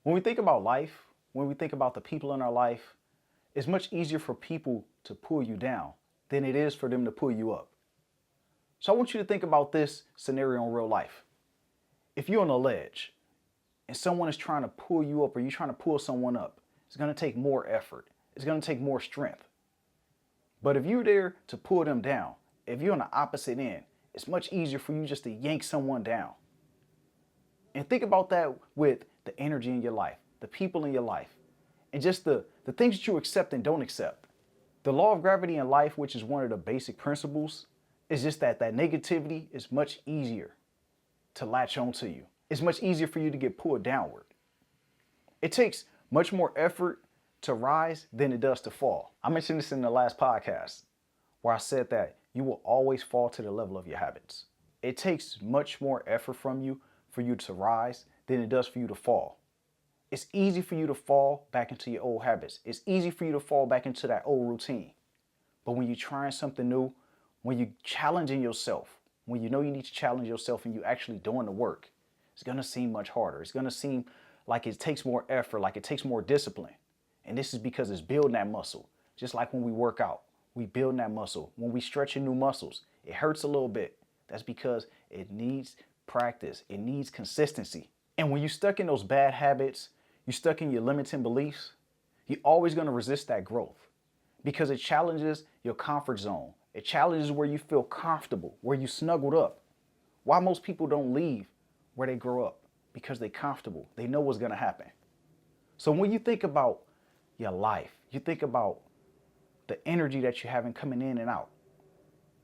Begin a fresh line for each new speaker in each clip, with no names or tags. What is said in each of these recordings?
When we think about life, when we think about the people in our life, it's much easier for people to pull you down than it is for them to pull you up. So I want you to think about this scenario in real life. If you're on a ledge and someone is trying to pull you up or you're trying to pull someone up, it's going to take more effort. It's going to take more strength. But if you're there to pull them down, if you're on the opposite end, it's much easier for you just to yank someone down. And think about that with the energy in your life, the people in your life, and just the things that you accept and don't accept. The law of gravity in life, which is one of the basic principles, is just that negativity is much easier to latch onto you. It's much easier for you to get pulled downward. It takes much more effort to rise than it does to fall. I mentioned this in the last podcast where I said that you will always fall to the level of your habits. It takes much more effort from you for you to rise than it does for you to fall. It's easy for you to fall back into your old habits. It's easy for you to fall back into that old routine. But when you're trying something new, when you're challenging yourself, when you know you need to challenge yourself and you're actually doing the work, it's going to seem much harder. It's going to seem like it takes more effort, like it takes more discipline. And this is because it's building that muscle. Just like when we work out, we build that muscle. When we stretch new muscles, it hurts a little bit. That's because it needs practice. It needs consistency. And when you're stuck in those bad habits, you're stuck in your limiting beliefs, you're always going to resist that growth because it challenges your comfort zone. It challenges where you feel comfortable, where you snuggled up. Why most people don't leave where they grow up? Because they're comfortable. They know what's going to happen. So when you think about your life, you think about the energy that you're having coming in and out.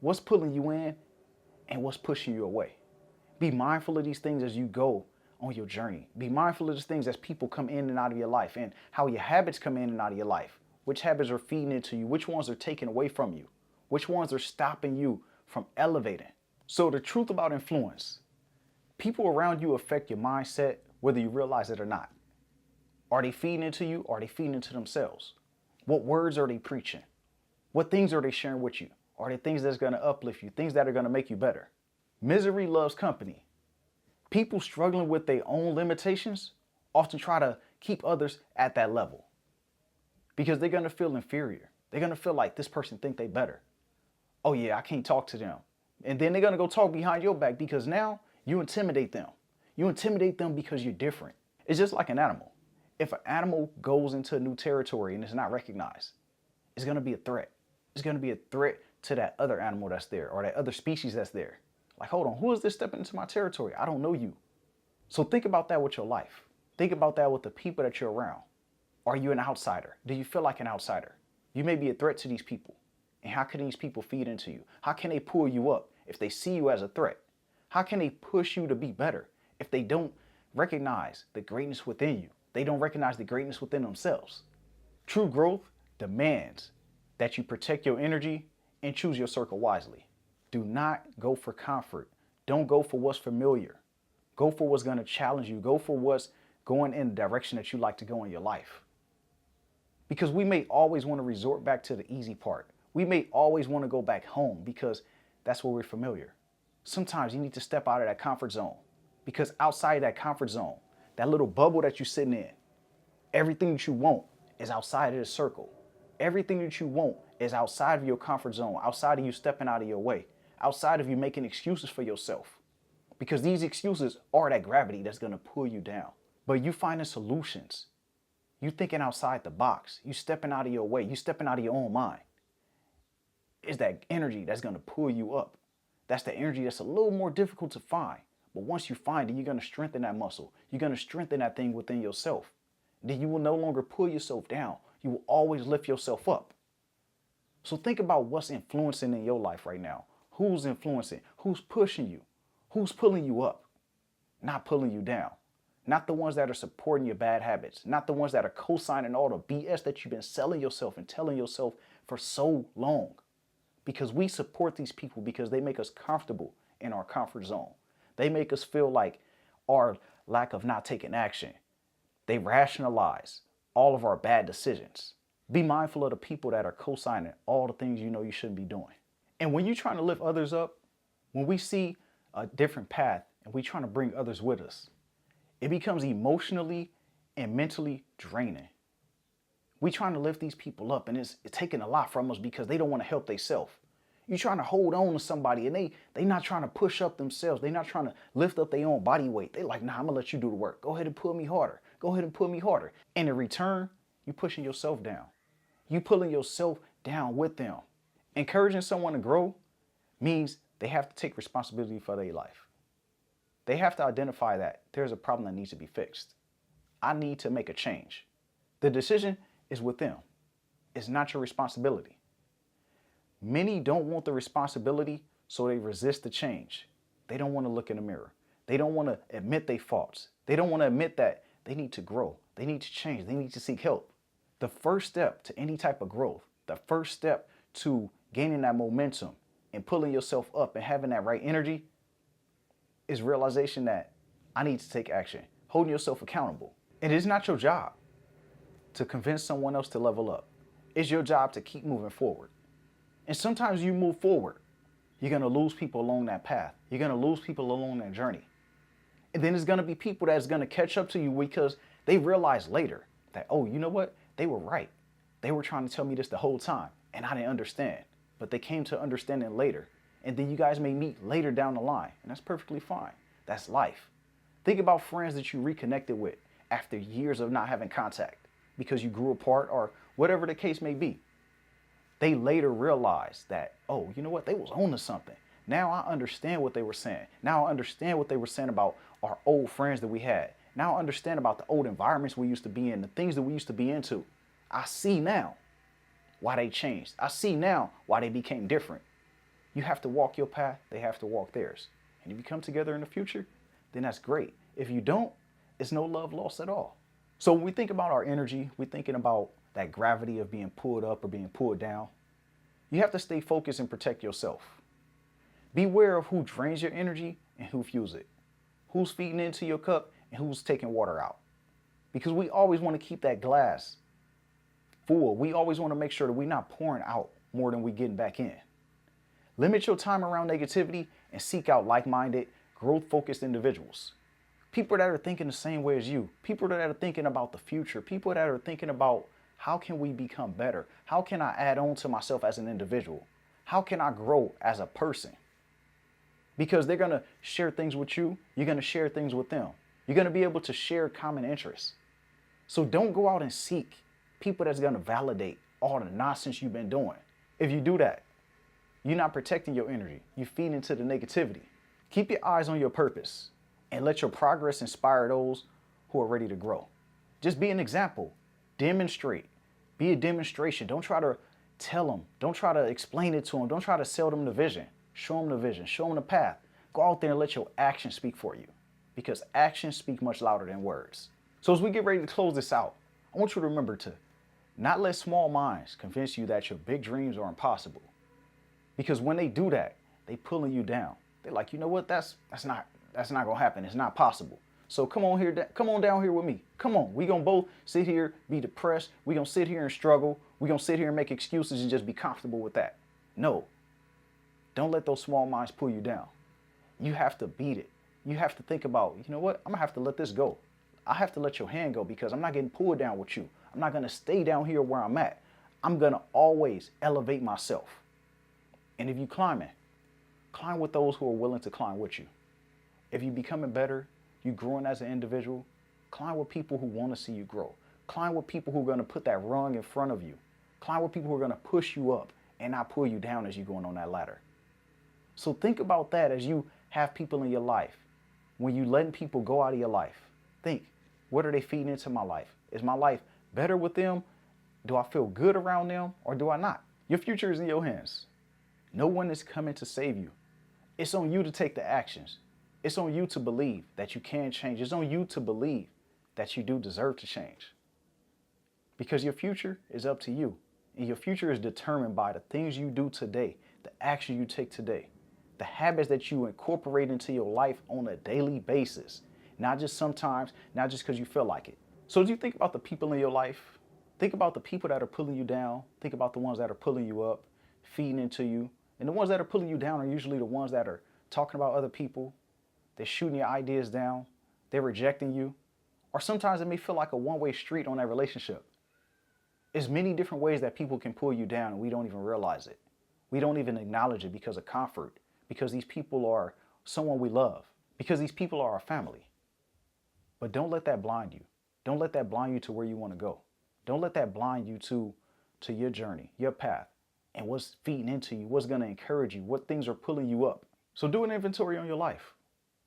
What's pulling you in and what's pushing you away? Be mindful of these things as you go on your journey. Be mindful of these things as people come in and out of your life and how your habits come in and out of your life. Which habits are feeding into you? Which ones are taken away from you? Which ones are stopping you from elevating? So the truth about influence, people around you affect your mindset whether you realize it or not. Are they feeding into you? Or are they feeding into themselves? What words are they preaching? What things are they sharing with you? Are they things that's going to uplift you? Things that are going to make you better? Misery loves company. People struggling with their own limitations often try to keep others at that level because they're going to feel inferior. They're going to feel like this person think they better. Oh yeah, I can't talk to them. And then they're going to go talk behind your back because now you intimidate them. You intimidate them because you're different. It's just like an animal. If an animal goes into a new territory and it's not recognized, it's going to be a threat. It's going to be a threat to that other animal that's there or that other species that's there. Like, hold on, who is this stepping into my territory? I don't know you. So think about that with your life. Think about that with the people that you're around. Are you an outsider? Do you feel like an outsider? You may be a threat to these people. And how can these people feed into you? How can they pull you up if they see you as a threat? How can they push you to be better if they don't recognize the greatness within you? They don't recognize the greatness within themselves. True growth demands that you protect your energy and choose your circle wisely. Do not go for comfort. Don't go for what's familiar. Go for what's going to challenge you. Go for what's going in the direction that you like to go in your life. Because we may always want to resort back to the easy part. We may always want to go back home because that's where we're familiar. Sometimes you need to step out of that comfort zone because outside of that comfort zone, that little bubble that you're sitting in, everything that you want is outside of the circle. Everything that you want is outside of your comfort zone, outside of you stepping out of your way, outside of you making excuses for yourself. Because these excuses are that gravity that's going to pull you down. But you finding solutions. You thinking outside the box. You stepping out of your way. You stepping out of your own mind. It's that energy that's going to pull you up. That's the energy that's a little more difficult to find. But once you find it, you're going to strengthen that muscle. You're going to strengthen that thing within yourself. Then you will no longer pull yourself down. You will always lift yourself up. So think about what's influencing in your life right now. Who's influencing? Who's pushing you? Who's pulling you up? Not pulling you down. Not the ones that are supporting your bad habits. Not the ones that are co-signing all the BS that you've been selling yourself and telling yourself for so long. Because we support these people because they make us comfortable in our comfort zone. They make us feel like our lack of not taking action. They rationalize all of our bad decisions. Be mindful of the people that are co-signing all the things you know you shouldn't be doing. And when you're trying to lift others up, when we see a different path and we're trying to bring others with us, it becomes emotionally and mentally draining. We trying to lift these people up, and it's taking a lot from us because they don't want to help themselves. You trying to hold on to somebody, and they not trying to push up themselves. They not trying to lift up their own body weight. They like, nah, I'm gonna let you do the work. Go ahead and pull me harder. Go ahead and pull me harder. And in return, you pushing yourself down. You pulling yourself down with them. Encouraging someone to grow means they have to take responsibility for their life. They have to identify that there's a problem that needs to be fixed. I need to make a change. The decision is with them. It's not your responsibility. Many don't want the responsibility, so they resist the change. They don't want to look in the mirror. They don't want to admit their faults. They don't want to admit that they need to grow. They need to change. They need to seek help. The first step to any type of growth, the first step to gaining that momentum and pulling yourself up and having that right energy is realization that I need to take action, holding yourself accountable. It is not your job to convince someone else to level up. It's your job to keep moving forward. And sometimes you move forward, you're going to lose people along that path. You're going to lose people along that journey. And then there's going to be people that's going to catch up to you because they realize later that, oh, you know what? They were right. They were trying to tell me this the whole time, and I didn't understand. But they came to understanding later. And then you guys may meet later down the line, and that's perfectly fine. That's life. Think about friends that you reconnected with after years of not having contact because you grew apart or whatever the case may be. They later realized that, oh, you know what? They was on to something. Now I understand what they were saying. Now I understand what they were saying about our old friends that we had. Now I understand about the old environments we used to be in, the things that we used to be into. I see now why they changed. I see now why they became different. You have to walk your path. They have to walk theirs. And if you come together in the future, then that's great. If you don't, it's no love lost at all. So when we think about our energy, we're thinking about that gravity of being pulled up or being pulled down. You have to stay focused and protect yourself. Beware of who drains your energy and who fuels it. Who's feeding into your cup and who's taking water out. Because we always want to keep that glass full. We always want to make sure that we're not pouring out more than we're getting back in. Limit your time around negativity and seek out like-minded, growth-focused individuals. People that are thinking the same way as you. People that are thinking about the future. People that are thinking about how can we become better? How can I add on to myself as an individual? How can I grow as a person? Because they're going to share things with you. You're going to share things with them. You're going to be able to share common interests. So don't go out and seek people that's going to validate all the nonsense you've been doing. If you do that, you're not protecting your energy. You feed into the negativity. Keep your eyes on your purpose and let your progress inspire those who are ready to grow. Just be an example. Demonstrate. Be a demonstration. Don't try to tell them. Don't try to explain it to them. Don't try to sell them the vision. Show them the vision. Show them the path. Go out there and let your actions speak for you, because actions speak much louder than words. So as we get ready to close this out, I want you to remember to not let small minds convince you that your big dreams are impossible. Because when they do that, they pulling you down. They're like, you know what? That's not gonna happen. It's not possible. So come on down here with me. Come on. We gonna both sit here, be depressed. We gonna sit here and struggle. We gonna sit here and make excuses and just be comfortable with that. No. Don't let those small minds pull you down. You have to beat it. You have to think about, you know what? I'm gonna have to let this go. I have to let your hand go because I'm not getting pulled down with you. I'm not gonna stay down here where I'm at. I'm gonna always elevate myself. And if you climbing, climb with those who are willing to climb with you. If you're becoming better, you're growing as an individual, climb with people who want to see you grow. Climb with people who are going to put that rung in front of you. Climb with people who are going to push you up and not pull you down as you're going on that ladder. So think about that as you have people in your life. When you letting people go out of your life, think, what are they feeding into my life? Is my life better with them? Do I feel good around them or do I not? Your future is in your hands. No one is coming to save you. It's on you to take the actions. It's on you to believe that you can change. It's on you to believe that you do deserve to change. Because your future is up to you. And your future is determined by the things you do today, the action you take today, the habits that you incorporate into your life on a daily basis. Not just sometimes, not just because you feel like it. So as you think about the people in your life, think about the people that are pulling you down. Think about the ones that are pulling you up, feeding into you. And the ones that are pulling you down are usually the ones that are talking about other people. They're shooting your ideas down. They're rejecting you. Or sometimes it may feel like a one-way street on that relationship. There's many different ways that people can pull you down and we don't even realize it. We don't even acknowledge it because of comfort, because these people are someone we love, because these people are our family. But don't let that blind you. Don't let that blind you to where you want to go. Don't let that blind you to your journey, your path, and what's feeding into you, what's going to encourage you, what things are pulling you up. So do an inventory on your life.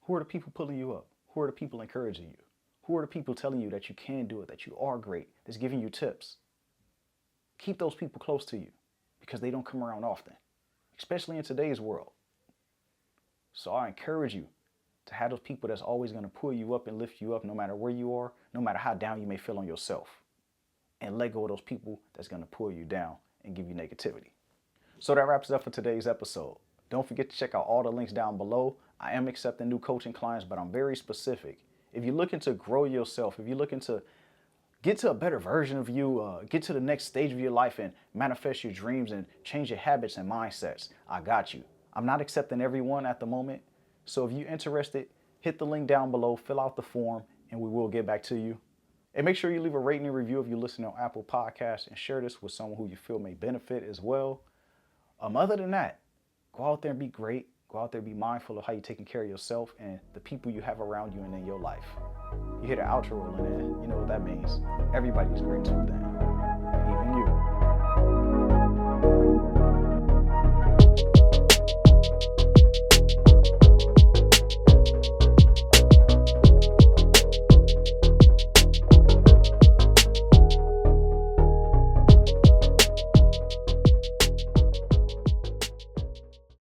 Who are the people pulling you up? Who are the people encouraging you? Who are the people telling you that you can do it, that you are great, that's giving you tips? Keep those people close to you because they don't come around often, especially in today's world. So I encourage you to have those people that's always going to pull you up and lift you up no matter where you are, no matter how down you may feel on yourself. And let go of those people that's going to pull you down and give you negativity. So that wraps it up for today's episode. Don't forget to check out all the links down below. I am accepting new coaching clients, but I'm very specific. If you're looking to grow yourself, if you're looking to get to a better version of you, get to the next stage of your life and manifest your dreams and change your habits and mindsets, I got you. I'm not accepting everyone at the moment. So if you're interested, hit the link down below, fill out the form, and we will get back to you. And make sure you leave a rating and review if you listen on Apple Podcasts and share this with someone who you feel may benefit as well. Other than that, go out there and be great. Go out there and be mindful of how you're taking care of yourself and the people you have around you and in your life. You hear the outro rolling in, you know what that means. Everybody's great too then.